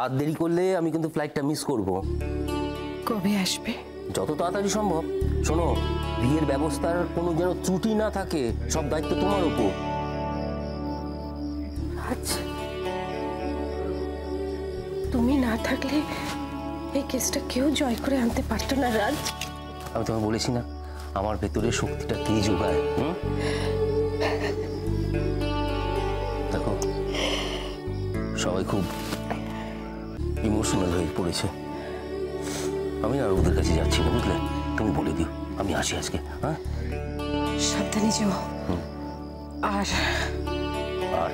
আর দেরি করলে আমি কিন্তু ফ্লাইটটা মিস করব। কবে আসবে? যত তাড়াতাড়ি সম্ভব। শোনো, বিয়ের ব্যবস্থার কোনো যেন ত্রুটি না থাকে, সব দায়িত্ব তোমার উপর। আচ্ছা, তুমি না থাকলে এই কেসটা কেউ জয় করে আনতে পারতো না রাজ। আমি তোমাকে বলেছি না, আমার ভেতরে শক্তিটা কে যোগায়। দেখো, সবাই খুব ইমোশনাল হয়ে পড়েছে। আমি আর ওদের কাছে যাচ্ছি না, বুঝলে? তুমি বলে দিও আমি আসি আজকে। হ্যাঁ, সাবধানে যেও। আর আর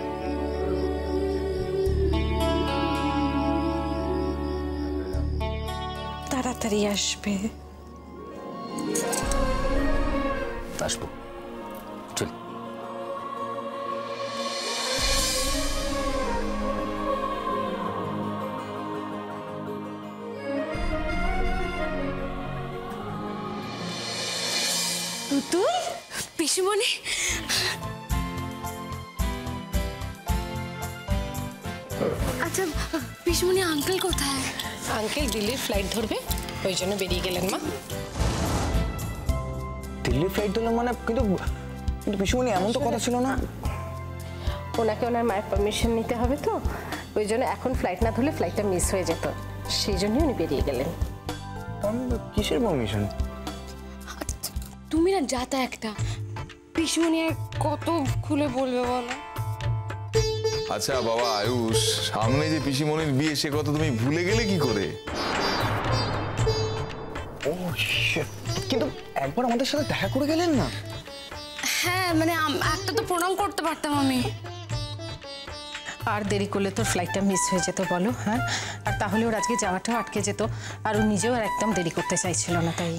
তাড়াতাড়ি আসবে। আসবো, চল। তুই পিসিমণি, আচ্ছা পিসিমণি আঙ্কেল কোথায়? আঙ্কেল দিল্লির ফ্লাইট ধরবে, ওই জন্য বেরিয়ে গেলেন মা। দিল্লির ফ্লাইট ধরলেন মানে? কিন্তু কিন্তু পিসিমণি এমন তো কথা ছিল না। ওনাকে ওনার মায়ের পারমিশন নিতে হবে, তো ওই জন্য এখন ফ্লাইট না ধরলে ফ্লাইটটা মিস হয়ে যেত, সেই জন্যই উনি বেরিয়ে গেলেন। কিসের পারমিশন? তুমি না যাতা একটা, পিসিমণি আর কত খুলে বলবে বলো? আচ্ছা বাবা আয়ুষ, সামনে যে পিসিমণির বিয়ে সে কথা তুমি ভুলে গেলে কি করে? ও শিট, কিন্তু একবার আমাদের সাথে দেখা করে গেলেন না? হ্যাঁ মানে একটা তো প্রণাম করতে পারতাম আমি। আর দেরি করলে তোর ফ্লাইটটা মিস হয়ে যেত বলো। হ্যাঁ, আর তাহলে ওর আজকে যাওয়াটাও আটকে যেত, আর ও নিজেও আর একদম দেরি করতে চাইছিল না। তাই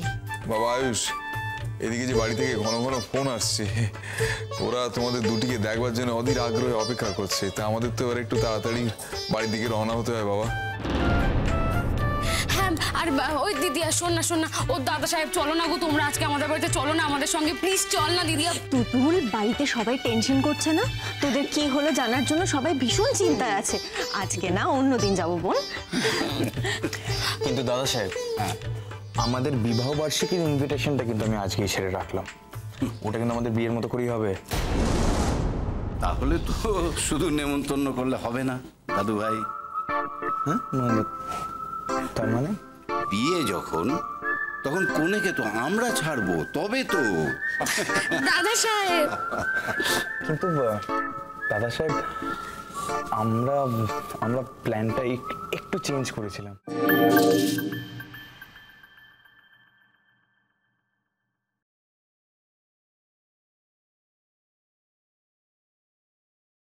বাবা আয়ুষ, এদিকে যে বাড়ি থেকে ঘন ঘন ফোন আসছে, ওরা তোমাদের দুটিকে দেখবার জন্য অধীর আগ্রহে অপেক্ষা করছে, তা আমাদের তো এবার একটু তাড়াতাড়ি বাড়ির দিকে রওনা হতে হয় বাবা। হ্যাঁ, আর ওই দিদি আর শোন না, ওর দাদা সাহেব চলো না গো, তোমরা আজকে আমাদের বাড়িতে চলো না আমাদের সঙ্গে, প্লিজ চল না দিদি। তুতুল, বাড়িতে সবাই টেনশন করছে না? তোদের কি হলো জানার জন্য সবাই ভীষণ চিন্তায় আছে। আজকে না অন্যদিন যাবো বোন। কিন্তু দাদা সাহেব, আমাদের বিবাহ বার্ষিকীর ইনভিটেশনটা কিন্তু আমি আজকেই ছেড়ে রাখলাম। ওটা কিন্তু আমাদের বিয়ের মতো করেই হবে। তাহলে তো শুধু নেমন্তন্ন করলে হবে না দাদু ভাই। হ্যাঁ, তার মানে বিয়ে যখন, তখন কনেকে তো আমরা ছাড়বো, তবে তো। দাদা সাহেব, কিন্তু দাদা সাহেব, আমরা প্ল্যানটা একটু চেঞ্জ করেছিলাম।